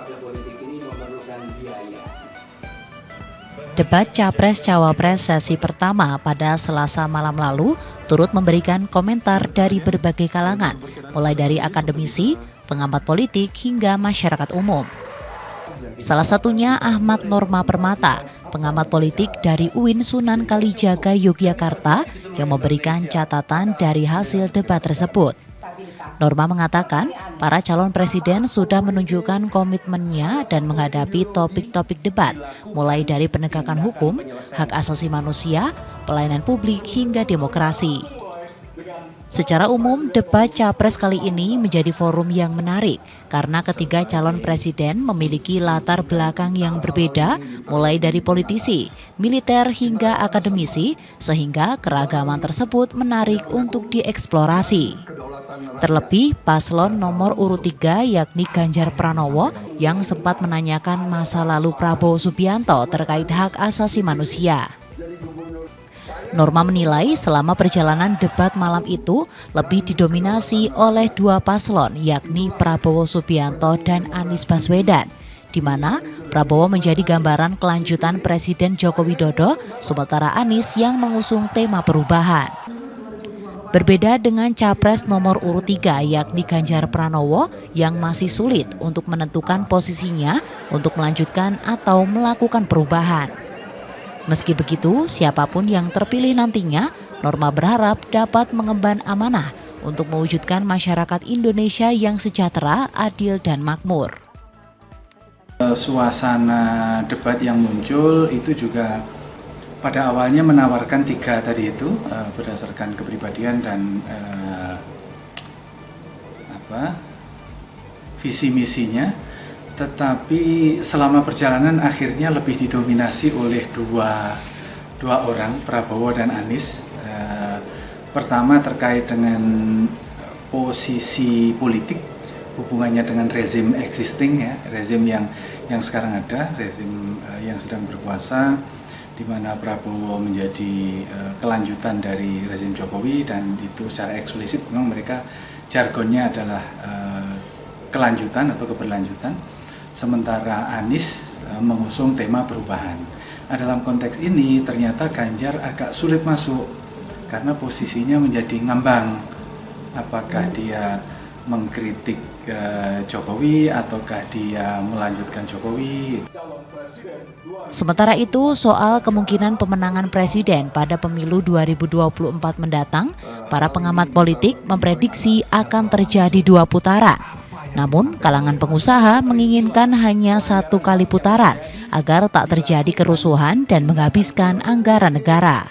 partai politik ini memerlukan biaya. Debat Capres-Cawapres sesi pertama pada Selasa malam lalu turut memberikan komentar dari berbagai kalangan, mulai dari akademisi, pengamat politik, hingga masyarakat umum. Salah satunya Ahmad Norma Permata, pengamat politik dari UIN Sunan Kalijaga, Yogyakarta, yang memberikan catatan dari hasil debat tersebut. Norma mengatakan, para calon presiden sudah menunjukkan komitmennya dan menghadapi topik-topik debat, mulai dari penegakan hukum, hak asasi manusia, pelayanan publik, hingga demokrasi. Secara umum, debat Capres kali ini menjadi forum yang menarik karena ketiga calon presiden memiliki latar belakang yang berbeda, mulai dari politisi, militer, hingga akademisi, sehingga keragaman tersebut menarik untuk dieksplorasi. Terlebih, paslon nomor urut 3 yakni Ganjar Pranowo yang sempat menanyakan masa lalu Prabowo Subianto terkait hak asasi manusia. Norma menilai selama perjalanan debat malam itu lebih didominasi oleh dua paslon yakni Prabowo Subianto dan Anies Baswedan, di mana Prabowo menjadi gambaran kelanjutan Presiden Joko Widodo, sementara Anies yang mengusung tema perubahan. Berbeda dengan Capres nomor urut 3 yakni Ganjar Pranowo yang masih sulit untuk menentukan posisinya untuk melanjutkan atau melakukan perubahan. Meski begitu, siapapun yang terpilih nantinya, Norma berharap dapat mengemban amanah untuk mewujudkan masyarakat Indonesia yang sejahtera, adil, dan makmur. Suasana debat yang muncul itu juga pada awalnya menawarkan tiga tadi itu berdasarkan kepribadian dan visi misinya, tetapi selama perjalanan akhirnya lebih didominasi oleh dua orang, Prabowo dan Anies. Pertama terkait dengan posisi politik, hubungannya dengan rezim existing, ya, rezim yang sekarang ada, rezim yang sedang berkuasa, di mana Prabowo menjadi kelanjutan dari rezim Jokowi, dan itu secara eksplisit memang mereka jargonnya adalah kelanjutan atau keberlanjutan, sementara Anies mengusung tema perubahan. Dalam konteks ini ternyata Ganjar agak sulit masuk karena posisinya menjadi ngambang, apakah dia mengkritik Jokowi ataukah dia melanjutkan Jokowi. Sementara itu, soal kemungkinan pemenangan presiden pada pemilu 2024 mendatang, para pengamat politik memprediksi akan terjadi 2 putaran. Namun, kalangan pengusaha menginginkan hanya 1 kali putaran agar tak terjadi kerusuhan dan menghabiskan anggaran negara.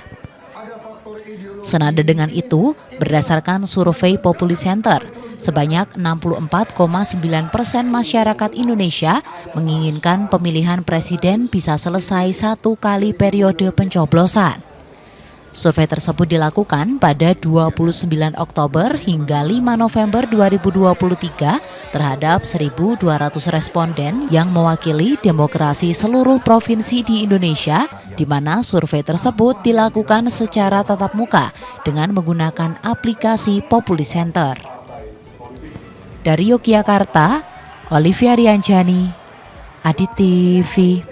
Senada dengan itu, berdasarkan survei Populi Center, sebanyak 64,9% masyarakat Indonesia menginginkan pemilihan presiden bisa selesai 1 kali periode pencoblosan. Survei tersebut dilakukan pada 29 Oktober hingga 5 November 2023 terhadap 1.200 responden yang mewakili demokrasi seluruh provinsi di Indonesia, di mana survei tersebut dilakukan secara tatap muka dengan menggunakan aplikasi Populi Center. Dari Yogyakarta, Olivia Rianjani, Adi TV.